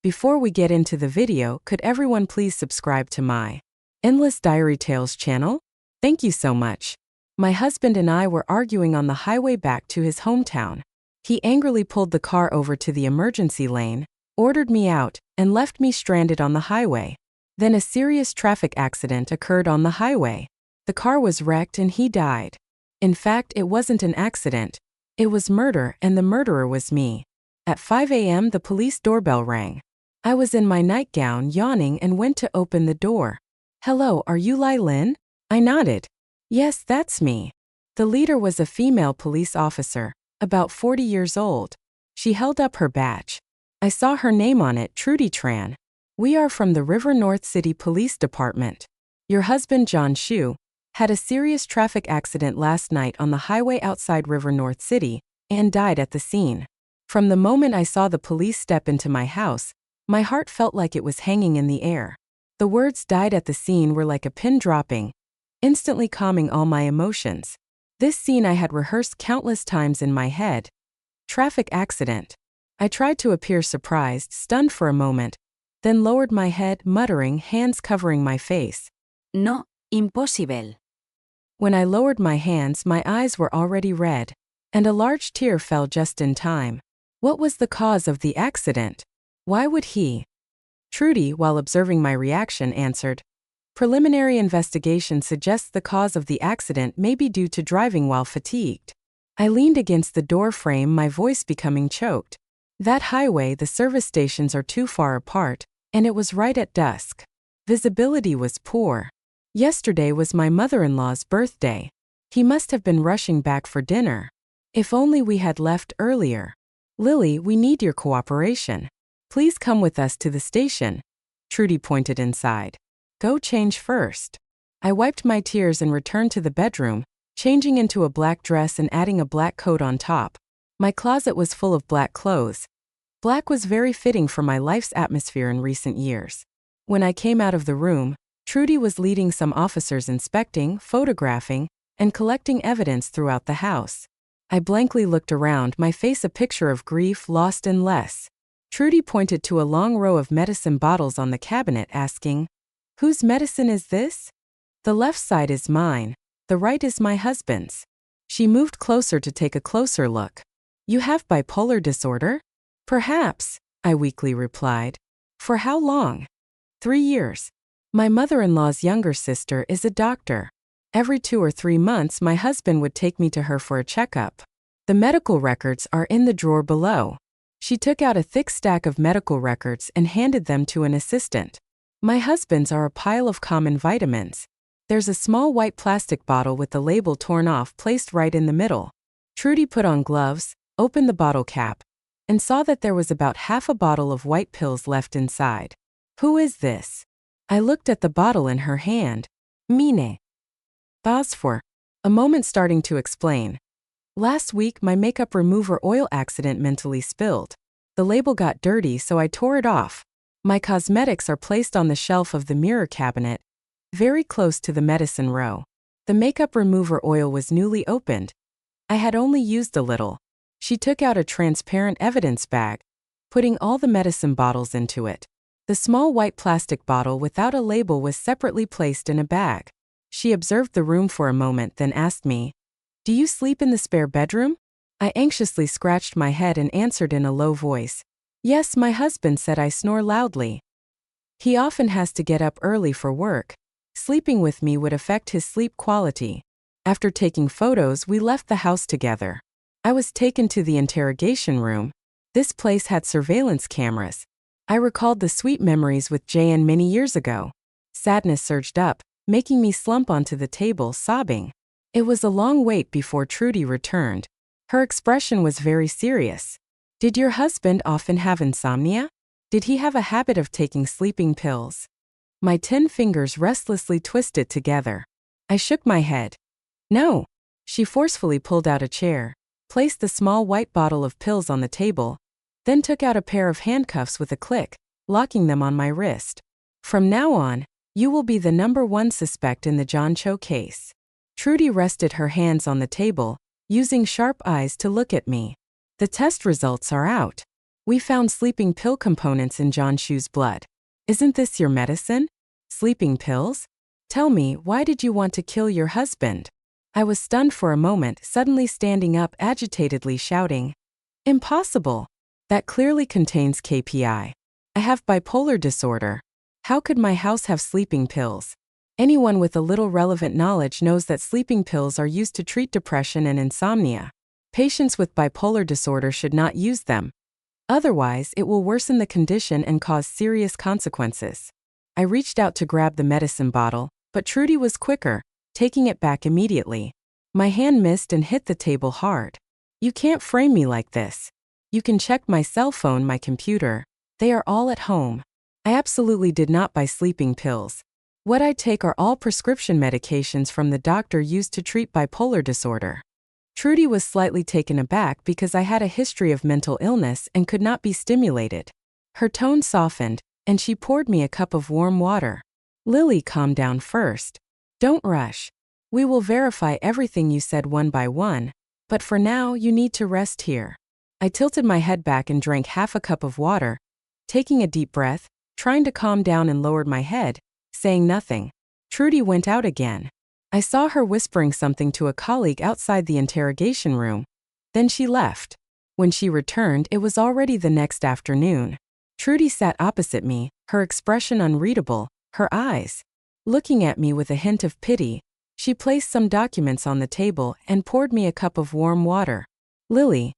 Before we get into the video, could everyone please subscribe to my Endless Diary Tales channel? Thank you so much. My husband and I were arguing on the highway back to his hometown. He angrily pulled the car over to the emergency lane, ordered me out, and left me stranded on the highway. Then a serious traffic accident occurred on the highway. The car was wrecked and he died. In fact, it wasn't an accident. It was murder, and the murderer was me. At 5 a.m. the police doorbell rang. I was in my nightgown, yawning, and went to open the door. "Hello, are you Lai Lin?" I nodded. "Yes, that's me." The leader was a female police officer, about 40 years old. She held up her badge. I saw her name on it, Trudy Tran. "We are from the River North City Police Department. Your husband, John Shu, had a serious traffic accident last night on the highway outside River North City and died at the scene. From the moment I saw the police step into my house, my heart felt like it was hanging in the air. The words 'died at the scene' were like a pin dropping, instantly calming all my emotions. This scene I had rehearsed countless times in my head. Traffic accident. I tried to appear surprised, stunned for a moment, then lowered my head, muttering, hands covering my face. No, impossible. When I lowered my hands, my eyes were already red, and a large tear fell just in time. What was the cause of the accident? Why would he? Trudy, while observing my reaction, answered, "Preliminary investigation suggests the cause of the accident may be due to driving while fatigued." I leaned against the door frame, my voice becoming choked. That highway, the service stations are too far apart, and it was right at dusk. Visibility was poor. Yesterday was my mother-in-law's birthday. He must have been rushing back for dinner. If only we had left earlier. "Lily, we need your cooperation. Please come with us to the station." Trudy pointed inside. "Go change first." I wiped my tears and returned to the bedroom, changing into a black dress and adding a black coat on top. My closet was full of black clothes. Black was very fitting for my life's atmosphere in recent years. When I came out of the room, Trudy was leading some officers inspecting, photographing, and collecting evidence throughout the house. I blankly looked around, my face a picture of grief, lost and less. Trudy pointed to a long row of medicine bottles on the cabinet, asking, "Whose medicine is this?" "The left side is mine, the right is my husband's." She moved closer to take a closer look. "You have bipolar disorder?" "Perhaps," I weakly replied. "For how long?" 3 years. My mother-in-law's younger sister is a doctor. Every 2 or 3 months my husband would take me to her for a checkup. The medical records are in the drawer below. She took out a thick stack of medical records and handed them to an assistant. My husband's are a pile of common vitamins. There's a small white plastic bottle with the label torn off placed right in the middle. Trudy put on gloves, opened the bottle cap, and saw that there was about half a bottle of white pills left inside. "Who is this?" I looked at the bottle in her hand. "Mine. Phosphor." A moment starting to explain. "Last week my makeup remover oil accident mentally spilled. The label got dirty, so I tore it off. My cosmetics are placed on the shelf of the mirror cabinet, very close to the medicine row. The makeup remover oil was newly opened. I had only used a little." She took out a transparent evidence bag, putting all the medicine bottles into it. The small white plastic bottle without a label was separately placed in a bag. She observed the room for a moment, then asked me, "Do you sleep in the spare bedroom?" I anxiously scratched my head and answered in a low voice, "Yes, my husband said I snore loudly. He often has to get up early for work. Sleeping with me would affect his sleep quality." After taking photos, we left the house together. I was taken to the interrogation room. This place had surveillance cameras. I recalled the sweet memories with Jan many years ago. Sadness surged up, making me slump onto the table, sobbing. It was a long wait before Trudy returned. Her expression was very serious. "Did your husband often have insomnia? Did he have a habit of taking sleeping pills?" My 10 fingers restlessly twisted together. I shook my head. "No." She forcefully pulled out a chair, placed the small white bottle of pills on the table, then took out a pair of handcuffs with a click, locking them on my wrist. "From now on, you will be the #1 suspect in the John Cho case." Trudy rested her hands on the table, using sharp eyes to look at me. "The test results are out. We found sleeping pill components in John Shu's blood. Isn't this your medicine? Sleeping pills? Tell me, why did you want to kill your husband? I was stunned for a moment, suddenly standing up agitatedly shouting, Impossible! That clearly contains KPI. I have bipolar disorder. How could my house have sleeping pills? Anyone with a little relevant knowledge knows that sleeping pills are used to treat depression and insomnia. Patients with bipolar disorder should not use them. Otherwise, it will worsen the condition and cause serious consequences. I reached out to grab the medicine bottle, but Trudy was quicker, taking it back immediately. My hand missed and hit the table hard. You can't frame me like this. You can check my cell phone, my computer. They are all at home. I absolutely did not buy sleeping pills. What I take are all prescription medications from the doctor used to treat bipolar disorder. Trudy was slightly taken aback because I had a history of mental illness and could not be stimulated. Her tone softened, and she poured me a cup of warm water. Lily, calm down first. Don't rush. We will verify everything you said one by one, but for now you need to rest here. I tilted my head back and drank half a cup of water, taking a deep breath, trying to calm down and lowered my head, saying nothing. Trudy went out again. I saw her whispering something to a colleague outside the interrogation room. Then she left. When she returned, it was already the next afternoon. Trudy sat opposite me, her expression unreadable, her eyes looking at me with a hint of pity. She placed some documents on the table and poured me a cup of warm water. Lily,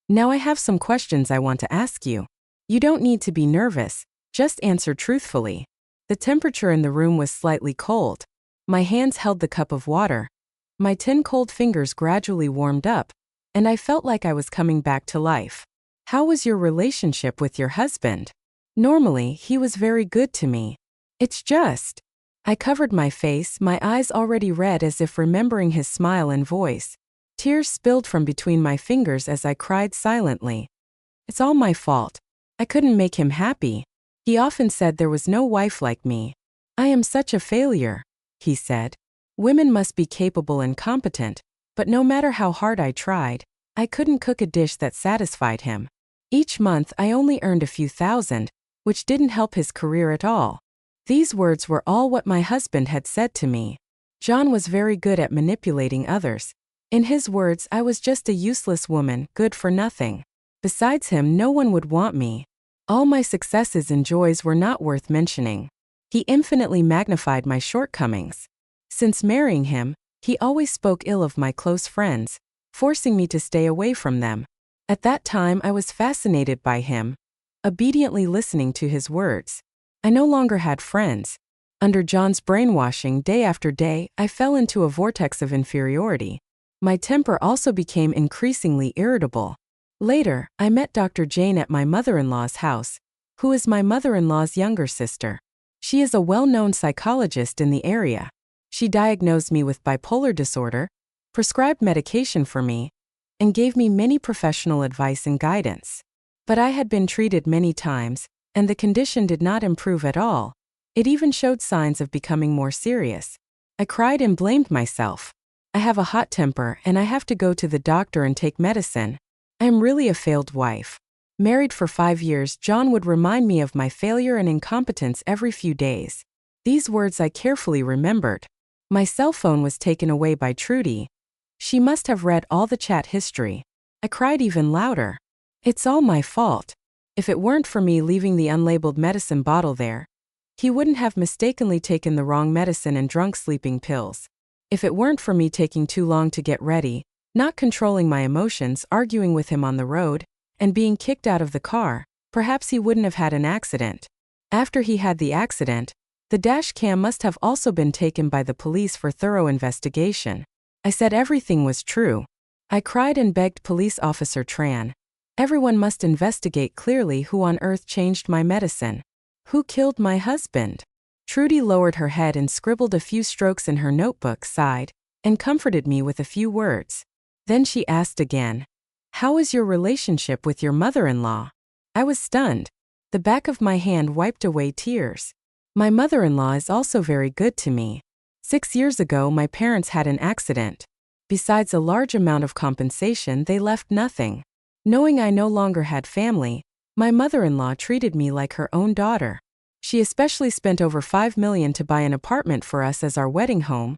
now I have some questions I want to ask you. You don't need to be nervous, just answer truthfully. The temperature in the room was slightly cold. My hands held the cup of water. My 10 cold fingers gradually warmed up, and I felt like I was coming back to life. How was your relationship with your husband? Normally, he was very good to me. It's just. I covered my face, my eyes already red as if remembering his smile and voice. Tears spilled from between my fingers as I cried silently. It's all my fault. I couldn't make him happy. He often said there was no wife like me. I am such a failure, he said. Women must be capable and competent, but no matter how hard I tried, I couldn't cook a dish that satisfied him. Each month I only earned a few thousand, which didn't help his career at all. These words were all what my husband had said to me. John was very good at manipulating others. In his words, I was just a useless woman, good for nothing. Besides him, no one would want me. All my successes and joys were not worth mentioning. He infinitely magnified my shortcomings. Since marrying him, he always spoke ill of my close friends, forcing me to stay away from them. At that time I was fascinated by him, obediently listening to his words. I no longer had friends. Under John's brainwashing day after day, I fell into a vortex of inferiority. My temper also became increasingly irritable. Later, I met Dr. Jane at my mother-in-law's house, who is my mother-in-law's younger sister. She is a well-known psychologist in the area. She diagnosed me with bipolar disorder, prescribed medication for me, and gave me many professional advice and guidance. But I had been treated many times, and the condition did not improve at all. It even showed signs of becoming more serious. I cried and blamed myself. I have a hot temper and I have to go to the doctor and take medicine. I am really a failed wife. Married for 5 years, John would remind me of my failure and incompetence every few days. These words I carefully remembered. My cell phone was taken away by Trudy. She must have read all the chat history. I cried even louder. It's all my fault. If it weren't for me leaving the unlabeled medicine bottle there, he wouldn't have mistakenly taken the wrong medicine and drunk sleeping pills. If it weren't for me taking too long to get ready, not controlling my emotions, arguing with him on the road, and being kicked out of the car, perhaps he wouldn't have had an accident. After he had the accident, the dash cam must have also been taken by the police for thorough investigation. I said everything was true. I cried and begged Police Officer Tran. Everyone must investigate clearly who on earth changed my medicine. Who killed my husband? Trudy lowered her head and scribbled a few strokes in her notebook, sighed, and comforted me with a few words. Then she asked again, "How is your relationship with your mother-in-law?" I was stunned. The back of my hand wiped away tears. My mother-in-law is also very good to me. 6 years ago my parents had an accident. Besides a large amount of compensation, they left nothing. Knowing I no longer had family, My mother-in-law treated me like her own daughter. She especially spent over $5 million to buy an apartment for us as our wedding home,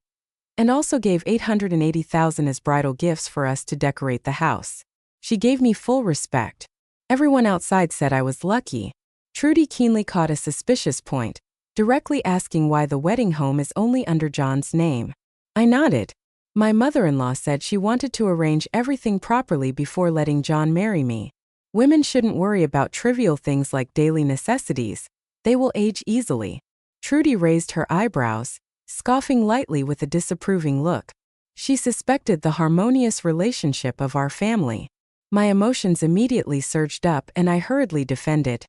and also gave $880,000 as bridal gifts for us to decorate the house. She gave me full respect. Everyone outside said I was lucky. Trudy keenly caught a suspicious point, directly asking why the wedding home is only under John's name. I nodded. My mother-in-law said she wanted to arrange everything properly before letting John marry me. Women shouldn't worry about trivial things like daily necessities. They will age easily. Trudy raised her eyebrows, scoffing lightly with a disapproving look. She suspected the harmonious relationship of our family. My emotions immediately surged up and I hurriedly defended.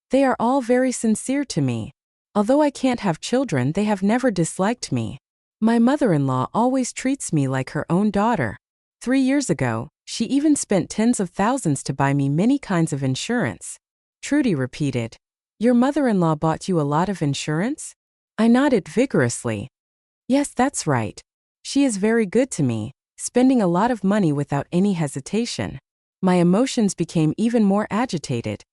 They are all very sincere to me. Although I can't have children, they have never disliked me. My mother-in-law always treats me like her own daughter. 3 years ago, she even spent tens of thousands to buy me many kinds of insurance. Trudy repeated. Your mother-in-law bought you a lot of insurance? I nodded vigorously. Yes, that's right. She is very good to me, spending a lot of money without any hesitation. My emotions became even more agitated,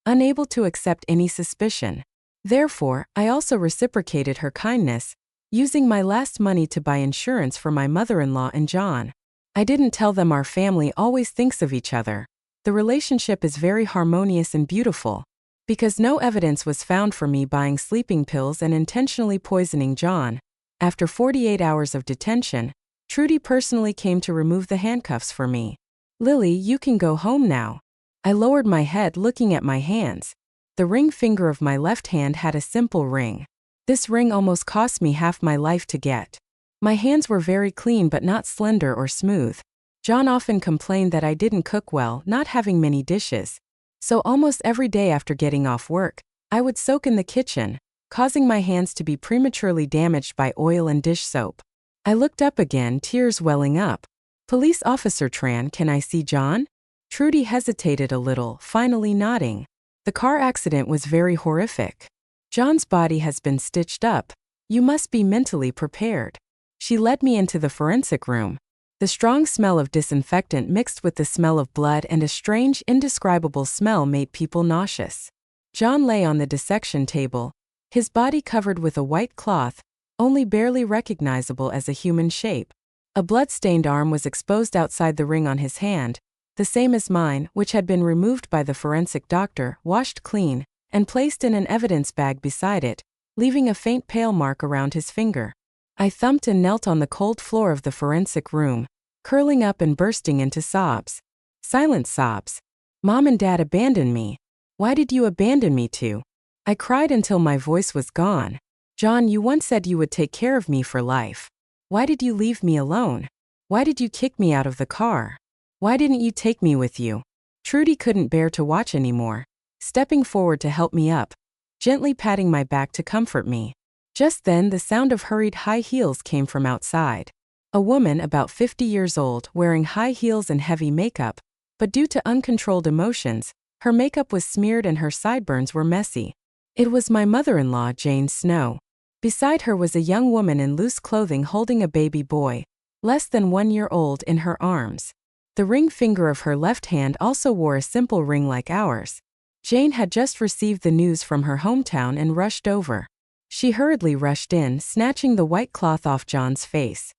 unable to accept any suspicion. Therefore, I also reciprocated her kindness, using my last money to buy insurance for my mother-in-law and John. I didn't tell them our family always thinks of each other. The relationship is very harmonious and beautiful. Because no evidence was found for me buying sleeping pills and intentionally poisoning John, after 48 hours of detention, Trudy personally came to remove the handcuffs for me. Lily, you can go home now. I lowered my head looking at my hands. The ring finger of my left hand had a simple ring. This ring almost cost me half my life to get. My hands were very clean but not slender or smooth. John often complained that I didn't cook well, not having many dishes. So almost every day after getting off work, I would soak in the kitchen, causing my hands to be prematurely damaged by oil and dish soap. I looked up again, tears welling up. Police Officer Tran, can I see John? Trudy hesitated a little, finally nodding. The car accident was very horrific. John's body has been stitched up. You must be mentally prepared. She led me into the forensic room. The strong smell of disinfectant mixed with the smell of blood and a strange, indescribable smell made people nauseous. John lay on the dissection table, his body covered with a white cloth, only barely recognizable as a human shape. A blood-stained arm was exposed outside the ring on his hand, the same as mine, which had been removed by the forensic doctor, washed clean, and placed in an evidence bag beside it, leaving a faint pale mark around his finger. I thumped and knelt on the cold floor of the forensic room, curling up and bursting into sobs. Silent sobs. Mom and Dad abandoned me. Why did you abandon me too? I cried until my voice was gone. John, you once said you would take care of me for life. Why did you leave me alone? Why did you kick me out of the car? Why didn't you take me with you? Trudy couldn't bear to watch anymore, stepping forward to help me up, gently patting my back to comfort me. Just then the sound of hurried high heels came from outside. A woman about 50 years old wearing high heels and heavy makeup, but due to uncontrolled emotions, her makeup was smeared and her sideburns were messy. It was my mother-in-law, Jane Snow. Beside her was a young woman in loose clothing holding a baby boy, less than 1 year old, in her arms. The ring finger of her left hand also wore a simple ring like ours. Jane had just received the news from her hometown and rushed over. She hurriedly rushed in, snatching the white cloth off John's face.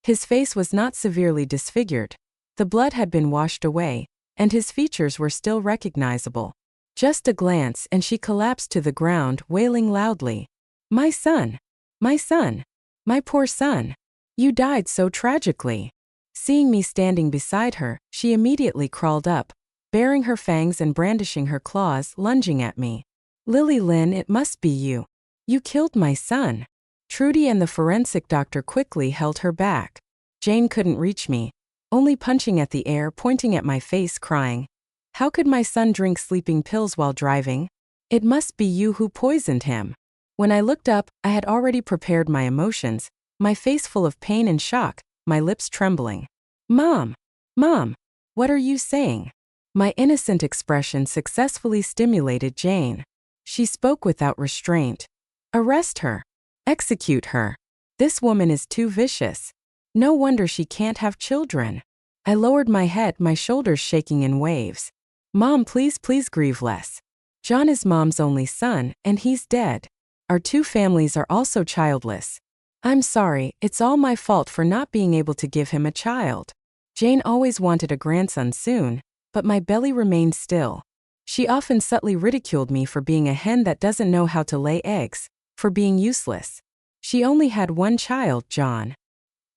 His face was not severely disfigured. The blood had been washed away, and his features were still recognizable. Just a glance and she collapsed to the ground, wailing loudly. My son! My son! My poor son! You died so tragically. Seeing me standing beside her, she immediately crawled up, baring her fangs and brandishing her claws, lunging at me. Lily Lynn, it must be you. You killed my son. Trudy and the forensic doctor quickly held her back. Jane couldn't reach me, only punching at the air, pointing at my face, crying, how could my son drink sleeping pills while driving? It must be you who poisoned him. When I looked up, I had already prepared my emotions, my face full of pain and shock, my lips trembling. Mom! Mom! What are you saying? My innocent expression successfully stimulated Jane. She spoke without restraint. Arrest her. Execute her. This woman is too vicious. No wonder she can't have children. I lowered my head, my shoulders shaking in waves. Mom, please grieve less. John is Mom's only son, and he's dead. Our two families are also childless. I'm sorry, it's all my fault for not being able to give him a child. Jane always wanted a grandson soon, but my belly remained still. She often subtly ridiculed me for being a hen that doesn't know how to lay eggs, for being useless. She only had one child, John.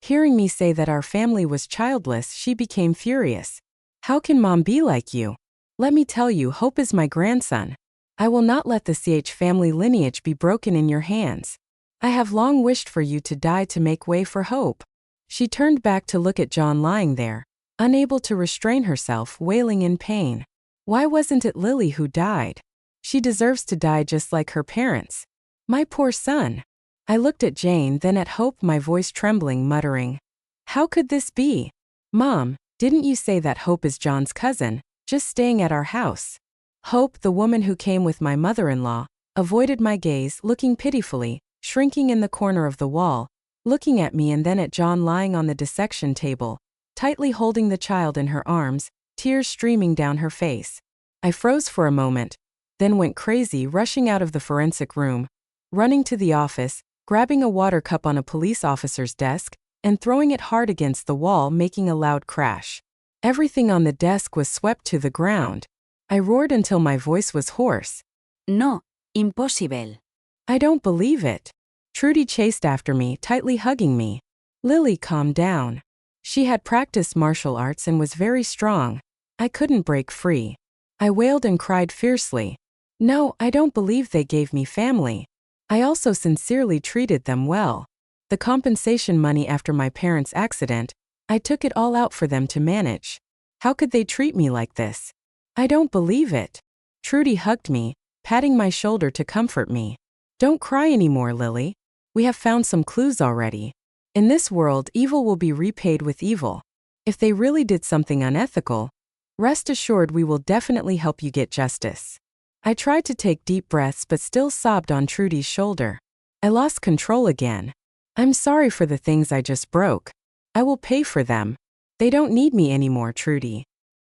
Hearing me say that our family was childless, she became furious. How can Mom be like you? Let me tell you, Hope is my grandson. I will not let the CH family lineage be broken in your hands. I have long wished for you to die to make way for Hope. She turned back to look at John lying there, unable to restrain herself, wailing in pain. Why wasn't it Lily who died? She deserves to die just like her parents. My poor son. I looked at Jane, then at Hope, my voice trembling, muttering, how could this be? Mom, didn't you say that Hope is John's cousin, just staying at our house? Hope, the woman who came with my mother-in-law, avoided my gaze, looking pitifully, shrinking in the corner of the wall, looking at me and then at John lying on the dissection table, tightly holding the child in her arms, tears streaming down her face. I froze for a moment, then went crazy, rushing out of the forensic room, running to the office, grabbing a water cup on a police officer's desk, and throwing it hard against the wall, making a loud crash. Everything on the desk was swept to the ground. I roared until my voice was hoarse. No, impossible. I don't believe it. Trudy chased after me, tightly hugging me. Lily, calm down. She had practiced martial arts and was very strong. I couldn't break free. I wailed and cried fiercely. No, I don't believe they gave me family. I also sincerely treated them well. The compensation money after my parents' accident, I took it all out for them to manage. How could they treat me like this? I don't believe it. Trudy hugged me, patting my shoulder to comfort me. Don't cry anymore, Lily. We have found some clues already. In this world, evil will be repaid with evil. If they really did something unethical, rest assured we will definitely help you get justice. I tried to take deep breaths but still sobbed on Trudy's shoulder. I lost control again. I'm sorry for the things I just broke. I will pay for them. They don't need me anymore, Trudy.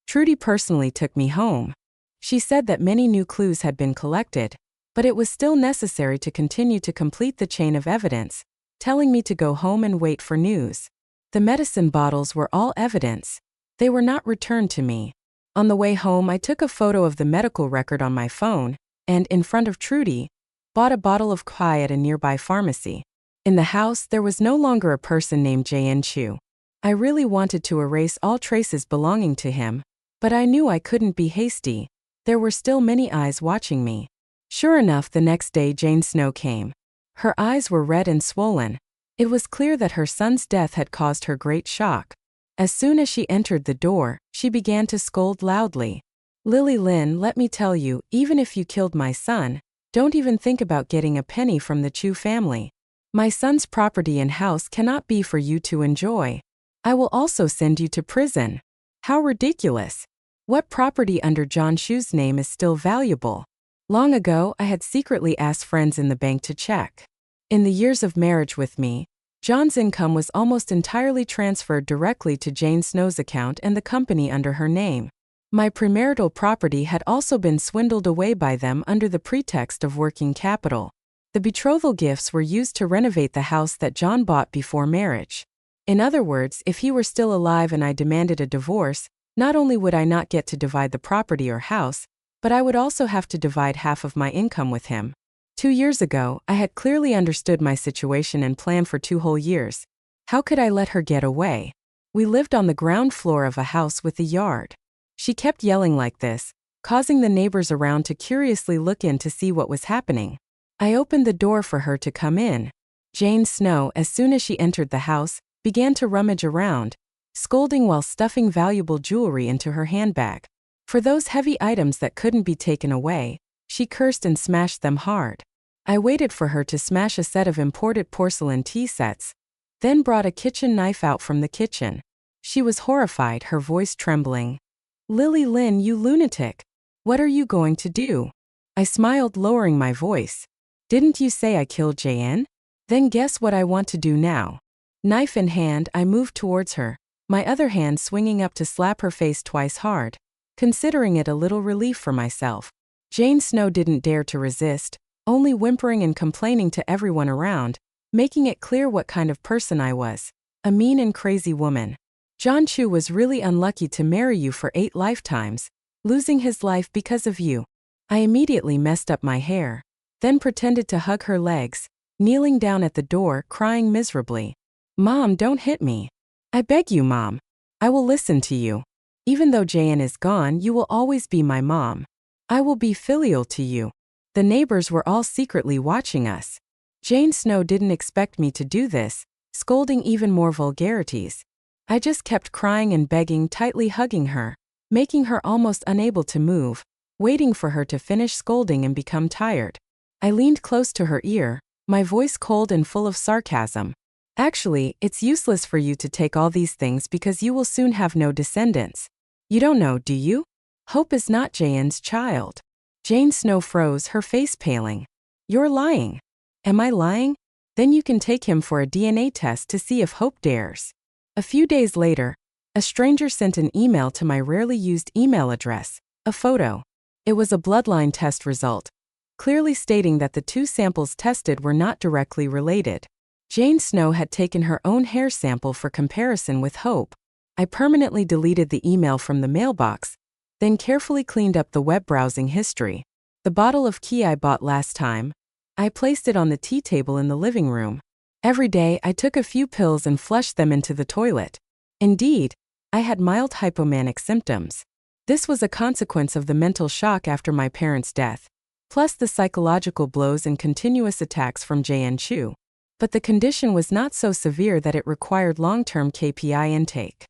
Trudy personally took me home. She said that many new clues had been collected, but it was still necessary to continue to complete the chain of evidence, telling me to go home and wait for news. The medicine bottles were all evidence. They were not returned to me. On the way home, I took a photo of the medical record on my phone, and, in front of Trudy, bought a bottle of Kwai at a nearby pharmacy. In the house, there was no longer a person named J.N. Chu. I really wanted to erase all traces belonging to him, but I knew I couldn't be hasty. There were still many eyes watching me. Sure enough, the next day Jane Snow came. Her eyes were red and swollen. It was clear that her son's death had caused her great shock. As soon as she entered the door, she began to scold loudly. Lily Lynn, let me tell you, even if you killed my son, don't even think about getting a penny from the Chu family. My son's property and house cannot be for you to enjoy. I will also send you to prison. How ridiculous. What property under John Chu's name is still valuable? Long ago, I had secretly asked friends in the bank to check. In the years of marriage with me, John's income was almost entirely transferred directly to Jane Snow's account and the company under her name. My premarital property had also been swindled away by them under the pretext of working capital. The betrothal gifts were used to renovate the house that John bought before marriage. In other words, if he were still alive and I demanded a divorce, not only would I not get to divide the property or house, but I would also have to divide half of my income with him. 2 years ago, I had clearly understood my situation and planned for 2 whole years. How could I let her get away? We lived on the ground floor of a house with a yard. She kept yelling like this, causing the neighbors around to curiously look in to see what was happening. I opened the door for her to come in. Jane Snow, as soon as she entered the house, began to rummage around, scolding while stuffing valuable jewelry into her handbag. For those heavy items that couldn't be taken away, she cursed and smashed them hard. I waited for her to smash a set of imported porcelain tea sets, then brought a kitchen knife out from the kitchen. She was horrified, her voice trembling. Lily Lynn, you lunatic. What are you going to do? I smiled, lowering my voice. Didn't you say I killed J.N.? Then guess what I want to do now. Knife in hand, I moved towards her, my other hand swinging up to slap her face twice hard. considering it a little relief for myself. Jane Snow didn't dare to resist, only whimpering and complaining to everyone around, making it clear what kind of person I was. A mean and crazy woman. John Chu was really unlucky to marry you for 8 lifetimes, losing his life because of you. I immediately messed up my hair, then pretended to hug her legs, kneeling down at the door, crying miserably. Mom, don't hit me. I beg you, Mom. I will listen to you. Even though Jayan is gone, you will always be my mom. I will be filial to you. The neighbors were all secretly watching us. Jane Snow didn't expect me to do this, scolding even more vulgarities. I just kept crying and begging, tightly hugging her, making her almost unable to move, waiting for her to finish scolding and become tired. I leaned close to her ear, my voice cold and full of sarcasm. Actually, it's useless for you to take all these things because you will soon have no descendants. You don't know, do you? Hope is not Jayan's child. Jane Snow froze, her face paling. You're lying. Am I lying? Then you can take him for a DNA test to see if Hope dares. A few days later, a stranger sent an email to my rarely used email address, a photo. It was a bloodline test result, clearly stating that the 2 samples tested were not directly related. Jane Snow had taken her own hair sample for comparison with Hope. I permanently deleted the email from the mailbox, then carefully cleaned up the web browsing history. The bottle of key I bought last time, I placed it on the tea table in the living room. Every day I took a few pills and flushed them into the toilet. Indeed, I had mild hypomanic symptoms. This was a consequence of the mental shock after my parents' death, plus the psychological blows and continuous attacks from Jayan Chu. But the condition was not so severe that it required long-term KPI intake.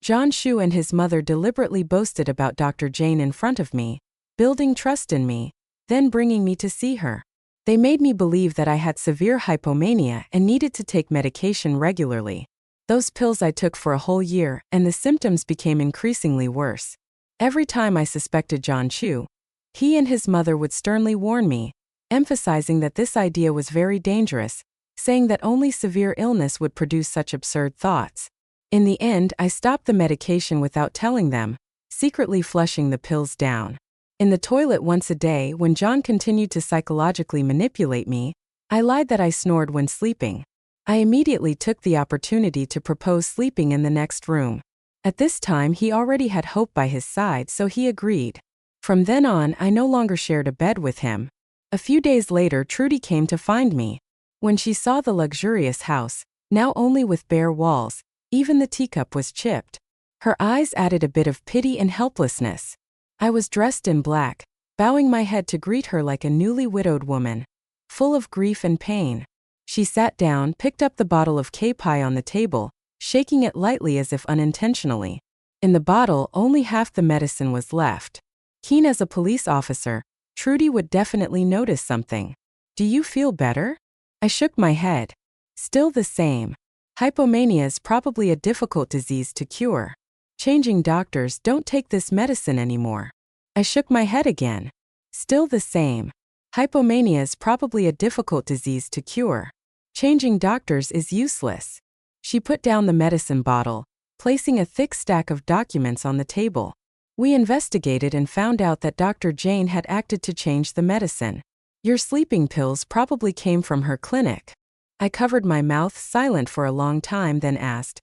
John Chu and his mother deliberately boasted about Dr. Jane in front of me, building trust in me, then bringing me to see her. They made me believe that I had severe hypomania and needed to take medication regularly. Those pills I took for a whole year, and the symptoms became increasingly worse. Every time I suspected John Chu, he and his mother would sternly warn me, emphasizing that this idea was very dangerous, saying that only severe illness would produce such absurd thoughts. In the end, I stopped the medication without telling them, secretly flushing the pills down. In the toilet once a day, when John continued to psychologically manipulate me, I lied that I snored when sleeping. I immediately took the opportunity to propose sleeping in the next room. At this time, he already had Hope by his side, so he agreed. From then on, I no longer shared a bed with him. A few days later, Trudy came to find me. When she saw the luxurious house, now only with bare walls, even the teacup was chipped. Her eyes added a bit of pity and helplessness. I was dressed in black, bowing my head to greet her like a newly widowed woman, full of grief and pain. She sat down, picked up the bottle of K-pie on the table, shaking it lightly as if unintentionally. In the bottle, only half the medicine was left. Keen as a police officer, Trudy would definitely notice something. Do you feel better? I shook my head. Still the same. Hypomania is probably a difficult disease to cure. Changing doctors, don't take this medicine anymore. I shook my head again. Still the same. Hypomania is probably a difficult disease to cure. Changing doctors is useless. She put down the medicine bottle, placing a thick stack of documents on the table. We investigated and found out that Dr. Jane had acted to change the medicine. Your sleeping pills probably came from her clinic. I covered my mouth, silent for a long time, then asked,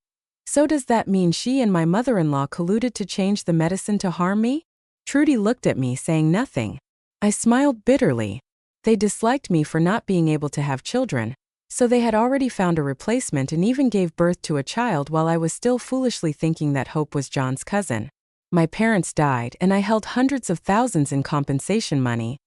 so does that mean she and my mother-in-law colluded to change the medicine to harm me? Trudy looked at me, saying nothing. I smiled bitterly. They disliked me for not being able to have children, so they had already found a replacement and even gave birth to a child while I was still foolishly thinking that Hope was John's cousin. My parents died and I held hundreds of thousands in compensation money,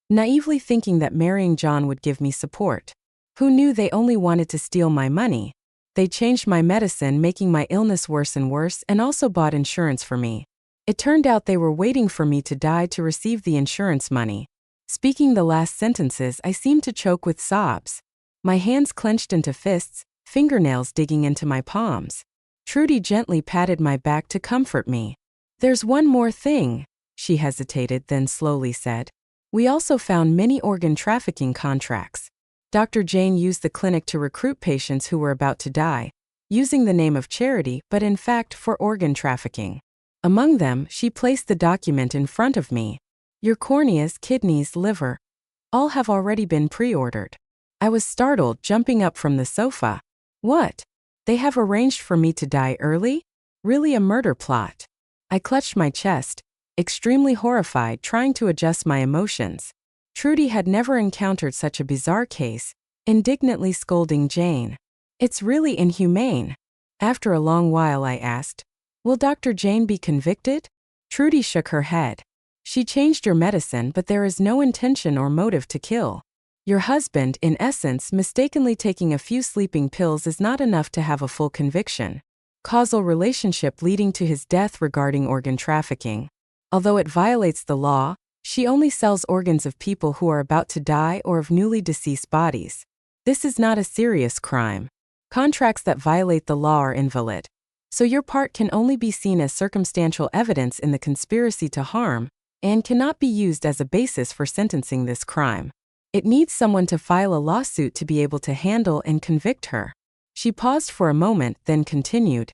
naively thinking that marrying John would give me support. Who knew they only wanted to steal my money? They changed my medicine, making my illness worse and worse, and also bought insurance for me. It turned out they were waiting for me to die to receive the insurance money. Speaking the last sentences, I seemed to choke with sobs. My hands clenched into fists, fingernails digging into my palms. Trudy gently patted my back to comfort me. There's one more thing, she hesitated, then slowly said. We also found many organ trafficking contracts. Dr. Jane used the clinic to recruit patients who were about to die, using the name of charity, but in fact for organ trafficking. Among them, she placed the document in front of me. Your corneas, kidneys, liver, all have already been pre-ordered. I was startled, jumping up from the sofa. What? They have arranged for me to die early? Really a murder plot? I clutched my chest, extremely horrified, trying to adjust my emotions. Trudy had never encountered such a bizarre case, indignantly scolding Jane. It's really inhumane. After a long while I asked, will Dr. Jane be convicted? Trudy shook her head. She changed your medicine, but there is no intention or motive to kill. Your husband, in essence, mistakenly taking a few sleeping pills is not enough to have a full conviction. Causal relationship leading to his death regarding organ trafficking. Although it violates the law, she only sells organs of people who are about to die or of newly deceased bodies. This is not a serious crime. Contracts that violate the law are invalid. So your part can only be seen as circumstantial evidence in the conspiracy to harm, and cannot be used as a basis for sentencing this crime. It needs someone to file a lawsuit to be able to handle and convict her. She paused for a moment, then continued.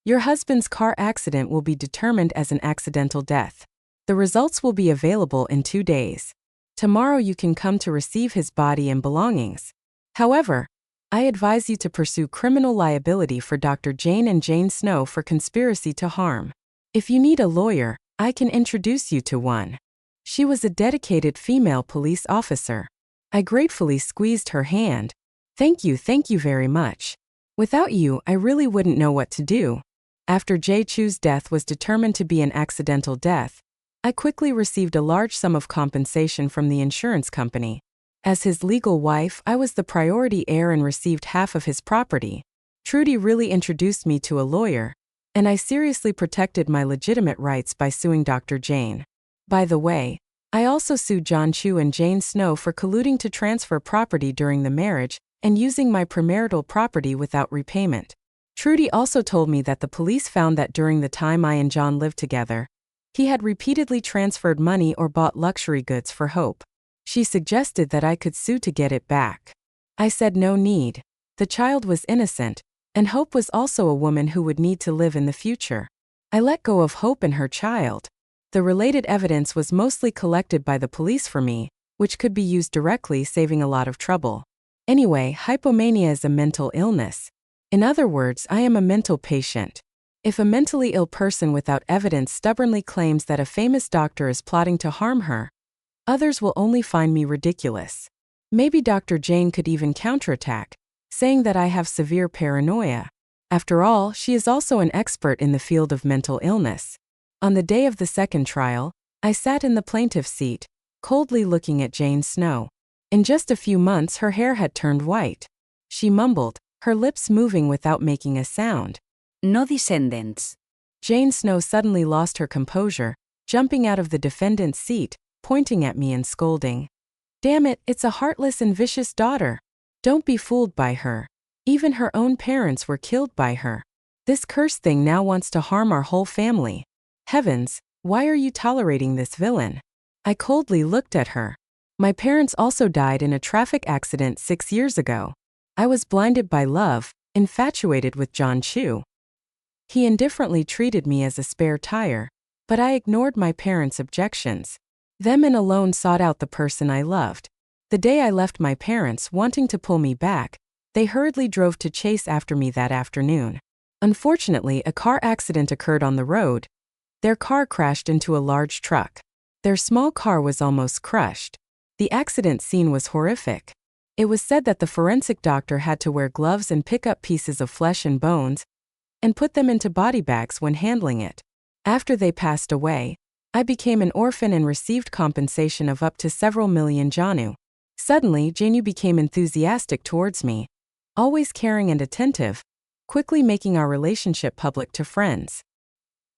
Your husband's car accident will be determined as an accidental death. The results will be available in 2 days. Tomorrow you can come to receive his body and belongings. However, I advise you to pursue criminal liability for Dr. Jane and Jane Snow for conspiracy to harm. If you need a lawyer, I can introduce you to one. She was a dedicated female police officer. I gratefully squeezed her hand. Thank you very much. Without you, I really wouldn't know what to do. After Jay Chu's death was determined to be an accidental death, I quickly received a large sum of compensation from the insurance company. As his legal wife, I was the priority heir and received half of his property. Trudy really introduced me to a lawyer, and I seriously protected my legitimate rights by suing Dr. Jane. By the way, I also sued John Chu and Jane Snow for colluding to transfer property during the marriage and using my premarital property without repayment. Trudy also told me that the police found that during the time I and John lived together, he had repeatedly transferred money or bought luxury goods for Hope. She suggested that I could sue to get it back. I said no need. The child was innocent, and Hope was also a woman who would need to live in the future. I let go of Hope and her child. The related evidence was mostly collected by the police for me, which could be used directly, saving a lot of trouble. Anyway, hypomania is a mental illness. In other words, I am a mental patient. If a mentally ill person without evidence stubbornly claims that a famous doctor is plotting to harm her, others will only find me ridiculous. Maybe Dr. Jane could even counterattack, saying that I have severe paranoia. After all, she is also an expert in the field of mental illness. On the day of the second trial, I sat in the plaintiff's seat, coldly looking at Jane Snow. In just a few months her hair had turned white. She mumbled, her lips moving without making a sound. No descendants. Jane Snow suddenly lost her composure, jumping out of the defendant's seat, pointing at me and scolding. Damn it, it's a heartless and vicious daughter. Don't be fooled by her. Even her own parents were killed by her. This cursed thing now wants to harm our whole family. Heavens, why are you tolerating this villain? I coldly looked at her. My parents also died in a traffic accident 6 years ago. I was blinded by love, infatuated with John Chu. He indifferently treated me as a spare tire, but I ignored my parents' objections. Them and alone sought out the person I loved. The day I left my parents wanting to pull me back, they hurriedly drove to chase after me that afternoon. Unfortunately, a car accident occurred on the road. Their car crashed into a large truck. Their small car was almost crushed. The accident scene was horrific. It was said that the forensic doctor had to wear gloves and pick up pieces of flesh and bones and put them into body bags when handling it. After they passed away, I became an orphan and received compensation of up to several million Janu. Suddenly, Janu became enthusiastic towards me, always caring and attentive, quickly making our relationship public to friends.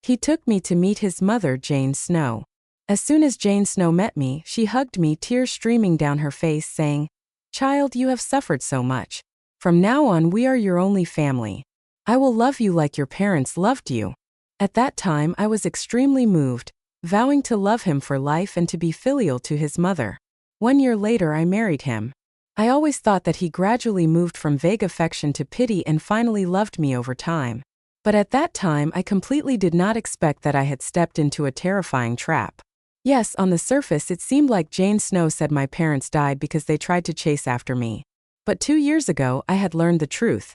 He took me to meet his mother, Jane Snow. As soon as Jane Snow met me, she hugged me, tears streaming down her face, saying, "Child, you have suffered so much. From now on we are your only family. I will love you like your parents loved you." At that time I was extremely moved, vowing to love him for life and to be filial to his mother. 1 year later I married him. I always thought that he gradually moved from vague affection to pity and finally loved me over time. But at that time I completely did not expect that I had stepped into a terrifying trap. Yes, on the surface it seemed like Jane Snow said my parents died because they tried to chase after me. But 2 years ago I had learned the truth.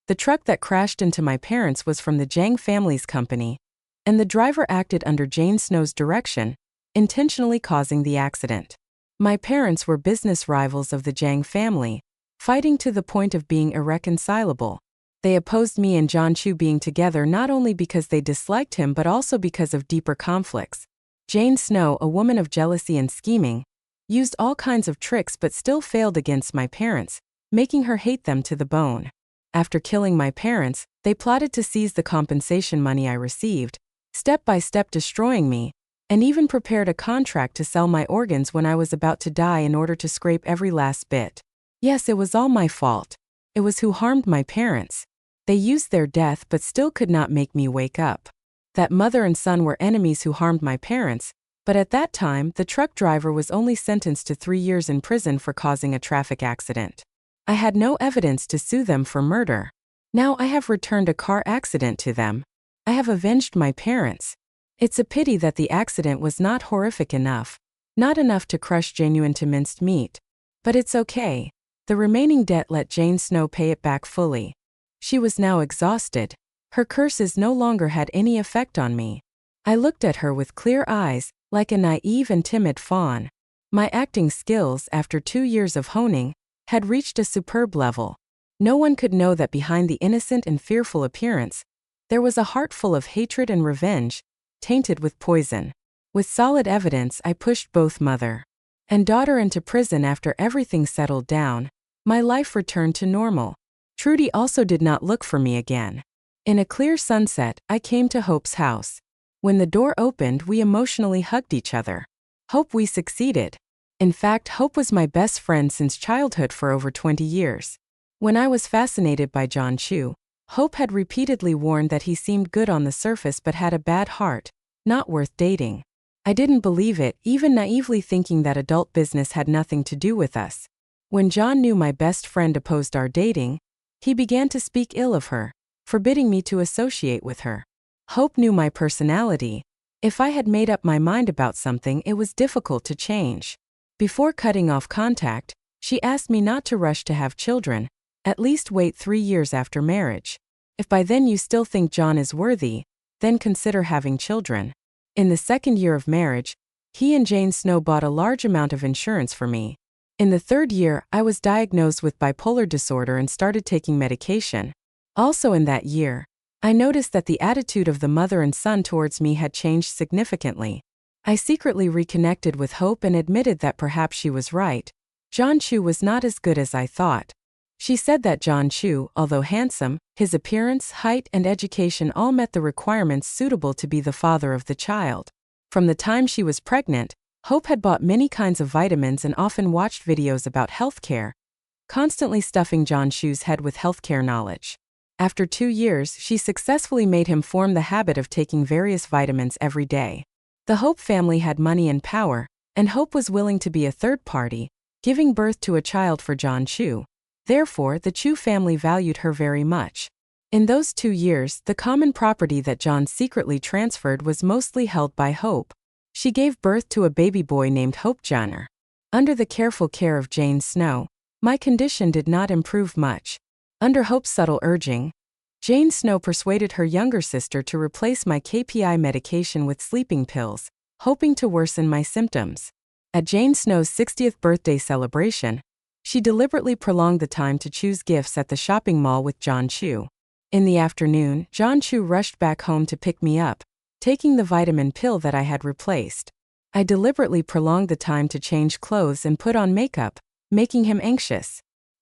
The truck that crashed into my parents was from the Jang family's company, and the driver acted under Jane Snow's direction, intentionally causing the accident. My parents were business rivals of the Jang family, fighting to the point of being irreconcilable. They opposed me and John Chu being together not only because they disliked him but also because of deeper conflicts. Jane Snow, a woman of jealousy and scheming, used all kinds of tricks but still failed against my parents, making her hate them to the bone. After killing my parents, they plotted to seize the compensation money I received, step by step destroying me, and even prepared a contract to sell my organs when I was about to die in order to scrape every last bit. Yes, it was all my fault. It was who harmed my parents. They used their death but still could not make me wake up. That mother and son were enemies who harmed my parents, but at that time the truck driver was only sentenced to 3 years in prison for causing a traffic accident. I had no evidence to sue them for murder. Now I have returned a car accident to them. I have avenged my parents. It's a pity that the accident was not horrific enough, not enough to crush Genuine to minced meat. But it's okay. The remaining debt let Jane Snow pay it back fully. She was now exhausted. Her curses no longer had any effect on me. I looked at her with clear eyes, like a naive and timid fawn. My acting skills, after 2 years of honing, had reached a superb level. No one could know that behind the innocent and fearful appearance, there was a heart full of hatred and revenge, tainted with poison. With solid evidence, I pushed both mother and daughter into prison. After everything settled down, my life returned to normal. Trudy also did not look for me again. In a clear sunset, I came to Hope's house. When the door opened, we emotionally hugged each other. Hope we succeeded. In fact, Hope was my best friend since childhood for over 20 years. When I was fascinated by John Chu, Hope had repeatedly warned that he seemed good on the surface but had a bad heart, not worth dating. I didn't believe it, even naively thinking that adult business had nothing to do with us. When John knew my best friend opposed our dating, he began to speak ill of her, forbidding me to associate with her. Hope knew my personality. If I had made up my mind about something, it was difficult to change. Before cutting off contact, she asked me not to rush to have children, at least wait 3 years after marriage. If by then you still think John is worthy, then consider having children. In the 2nd year of marriage, he and Jane Snow bought a large amount of insurance for me. In the 3rd year, I was diagnosed with bipolar disorder and started taking medication. Also in that year, I noticed that the attitude of the mother and son towards me had changed significantly. I secretly reconnected with Hope and admitted that perhaps she was right. John Chu was not as good as I thought. She said that John Chu, although handsome, his appearance, height, and education all met the requirements suitable to be the father of the child. From the time she was pregnant, Hope had bought many kinds of vitamins and often watched videos about healthcare, constantly stuffing John Chu's head with healthcare knowledge. After 2 years, she successfully made him form the habit of taking various vitamins every day. The Hope family had money and power, and Hope was willing to be a third party, giving birth to a child for John Chu. Therefore, the Chu family valued her very much. In those 2 years, the common property that John secretly transferred was mostly held by Hope. She gave birth to a baby boy named Hope Janner. Under the careful care of Jane Snow, my condition did not improve much. Under Hope's subtle urging, Jane Snow persuaded her younger sister to replace my KPI medication with sleeping pills, hoping to worsen my symptoms. At Jane Snow's 60th birthday celebration, she deliberately prolonged the time to choose gifts at the shopping mall with John Chu. In the afternoon, John Chu rushed back home to pick me up, taking the vitamin pill that I had replaced. I deliberately prolonged the time to change clothes and put on makeup, making him anxious.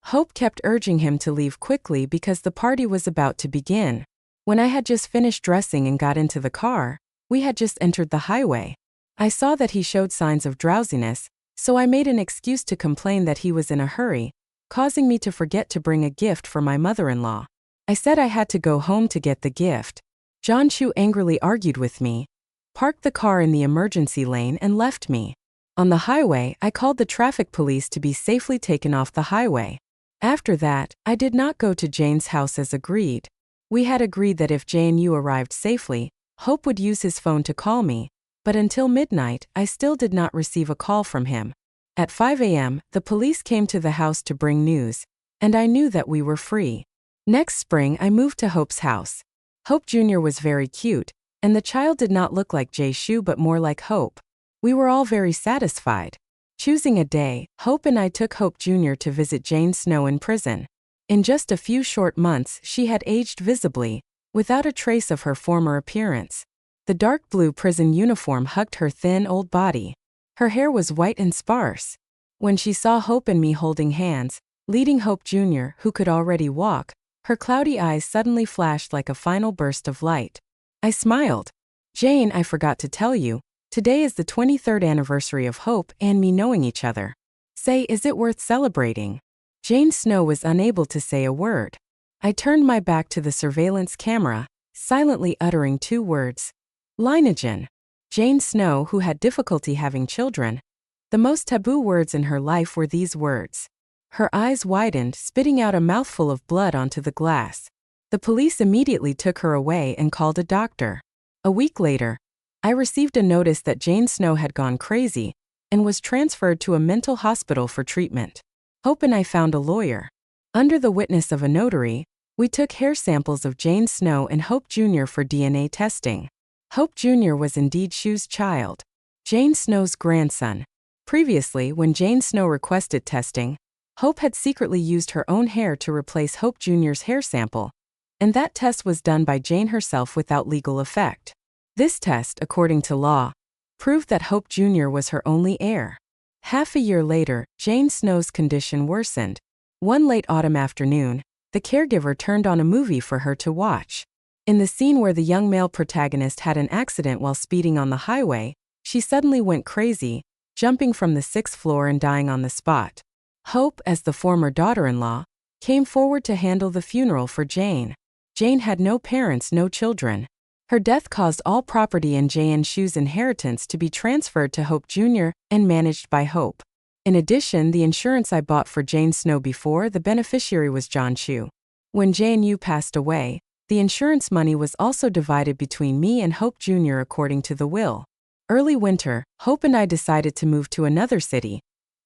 Hope kept urging him to leave quickly because the party was about to begin. When I had just finished dressing and got into the car, we had just entered the highway. I saw that he showed signs of drowsiness, so I made an excuse to complain that he was in a hurry, causing me to forget to bring a gift for my mother-in-law. I said I had to go home to get the gift. John Chu angrily argued with me, parked the car in the emergency lane and left me. On the highway, I called the traffic police to be safely taken off the highway. After that, I did not go to Jane's house as agreed. We had agreed that if J&U arrived safely, Hope would use his phone to call me, but until midnight, I still did not receive a call from him. At 5 a.m., the police came to the house to bring news, and I knew that we were free. Next spring, I moved to Hope's house. Hope Jr. was very cute, and the child did not look like Jay-Shu but more like Hope. We were all very satisfied. Choosing a day, Hope and I took Hope Jr. to visit Jane Snow in prison. In just a few short months, she had aged visibly, without a trace of her former appearance. The dark blue prison uniform hugged her thin, old body. Her hair was white and sparse. When she saw Hope and me holding hands, leading Hope Jr., who could already walk, her cloudy eyes suddenly flashed like a final burst of light. I smiled. Jane, I forgot to tell you, today is the 23rd anniversary of Hope and me knowing each other. Say, is it worth celebrating? Jane Snow was unable to say a word. I turned my back to the surveillance camera, silently uttering 2 words. Lineagen. Jane Snow, who had difficulty having children. The most taboo words in her life were these words. Her eyes widened, spitting out a mouthful of blood onto the glass. The police immediately took her away and called a doctor. A week later, I received a notice that Jane Snow had gone crazy and was transferred to a mental hospital for treatment. Hope and I found a lawyer. Under the witness of a notary, we took hair samples of Jane Snow and Hope Jr. for DNA testing. Hope Jr. was indeed Shu's child, Jane Snow's grandson. Previously, when Jane Snow requested testing, Hope had secretly used her own hair to replace Hope Jr.'s hair sample, and that test was done by Jane herself without legal effect. This test, according to law, proved that Hope Jr. was her only heir. Half a year later, Jane Snow's condition worsened. One late autumn afternoon, the caregiver turned on a movie for her to watch. In the scene where the young male protagonist had an accident while speeding on the highway, she suddenly went crazy, jumping from the 6th floor and dying on the spot. Hope, as the former daughter-in-law, came forward to handle the funeral for Jane. Jane had no parents, no children. Her death caused all property in Jay&Shu's inheritance to be transferred to Hope Jr. and managed by Hope. In addition, the insurance I bought for Jane Snow before the beneficiary was John Shu. When J&U passed away, the insurance money was also divided between me and Hope Jr. according to the will. Early winter, Hope and I decided to move to another city,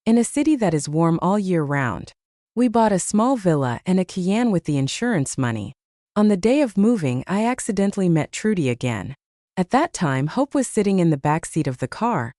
in a city that is warm all year round. We bought a small villa and a Kian with the insurance money. On the day of moving, I accidentally met Trudy again. At that time, Hope was sitting in the back seat of the car,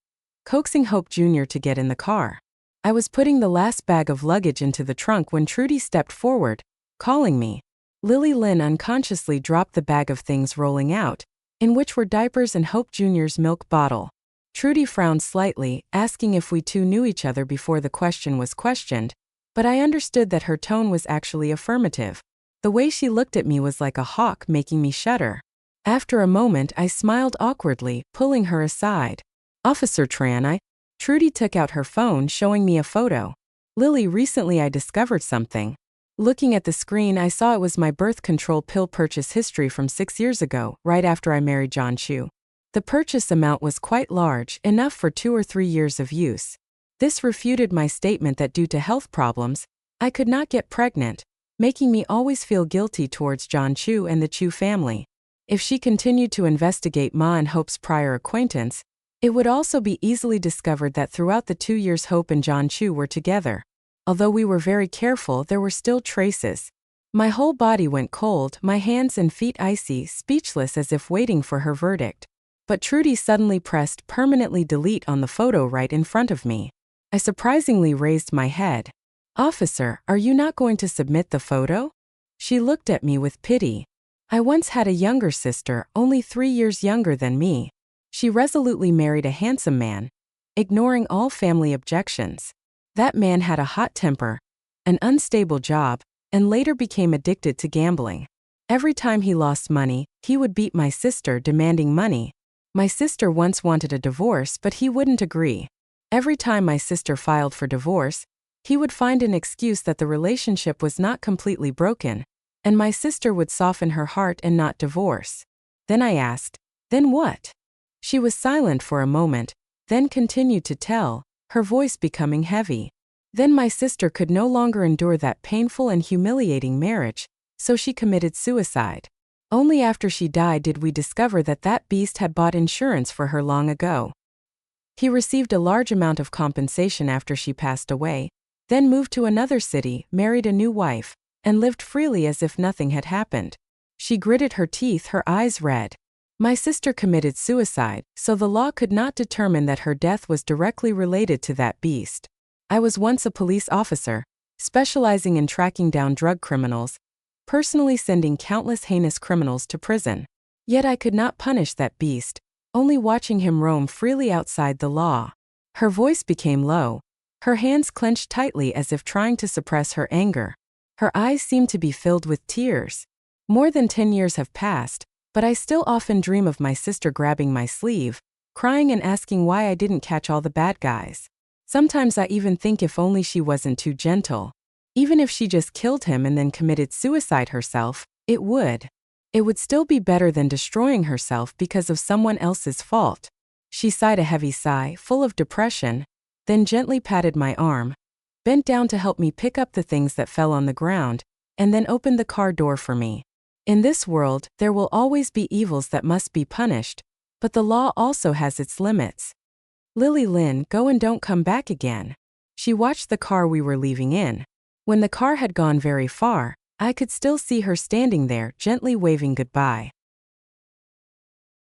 coaxing Hope Jr. to get in the car. I was putting the last bag of luggage into the trunk when Trudy stepped forward, calling me. Lily Lynn unconsciously dropped the bag of things rolling out, in which were diapers and Hope Jr.'s milk bottle. Trudy frowned slightly, asking if we two knew each other before the question was questioned, but I understood that her tone was actually affirmative. The way she looked at me was like a hawk, making me shudder. After a moment, I smiled awkwardly, pulling her aside. Officer Tran, Trudy took out her phone, showing me a photo. Lily, recently I discovered something. Looking at the screen, I saw it was my birth control pill purchase history from 6 years ago, right after I married John Shu. The purchase amount was quite large, enough for 2 or 3 years of use. This refuted my statement that due to health problems, I could not get pregnant, making me always feel guilty towards John Chu and the Chu family. If she continued to investigate Ma and Hope's prior acquaintance, it would also be easily discovered that throughout the 2 years Hope and John Chu were together. Although we were very careful, there were still traces. My whole body went cold, my hands and feet icy, speechless as if waiting for her verdict. But Trudy suddenly pressed permanently delete on the photo right in front of me. I surprisingly raised my head. Officer, are you not going to submit the photo? She looked at me with pity. I once had a younger sister, only 3 years younger than me. She resolutely married a handsome man, ignoring all family objections. That man had a hot temper, an unstable job, and later became addicted to gambling. Every time he lost money, he would beat my sister, demanding money. My sister once wanted a divorce, but he wouldn't agree. Every time my sister filed for divorce, he would find an excuse that the relationship was not completely broken, and my sister would soften her heart and not divorce. Then I asked, then what? She was silent for a moment, then continued to tell, her voice becoming heavy. Then my sister could no longer endure that painful and humiliating marriage, so she committed suicide. Only after she died did we discover that that beast had bought insurance for her long ago. He received a large amount of compensation after she passed away, then moved to another city, married a new wife, and lived freely as if nothing had happened. She gritted her teeth, her eyes red. My sister committed suicide, so the law could not determine that her death was directly related to that beast. I was once a police officer, specializing in tracking down drug criminals, personally sending countless heinous criminals to prison. Yet I could not punish that beast, only watching him roam freely outside the law. Her voice became low. Her hands clenched tightly as if trying to suppress her anger. Her eyes seemed to be filled with tears. More than 10 years have passed, but I still often dream of my sister grabbing my sleeve, crying and asking why I didn't catch all the bad guys. Sometimes I even think if only she wasn't too gentle. Even if she just killed him and then committed suicide herself, it would. It would still be better than destroying herself because of someone else's fault. She sighed a heavy sigh, full of depression, then gently patted my arm, bent down to help me pick up the things that fell on the ground, and then opened the car door for me. In this world, there will always be evils that must be punished, but the law also has its limits. Lily Lynn, go and don't come back again. She watched the car we were leaving in. When the car had gone very far, I could still see her standing there, gently waving goodbye.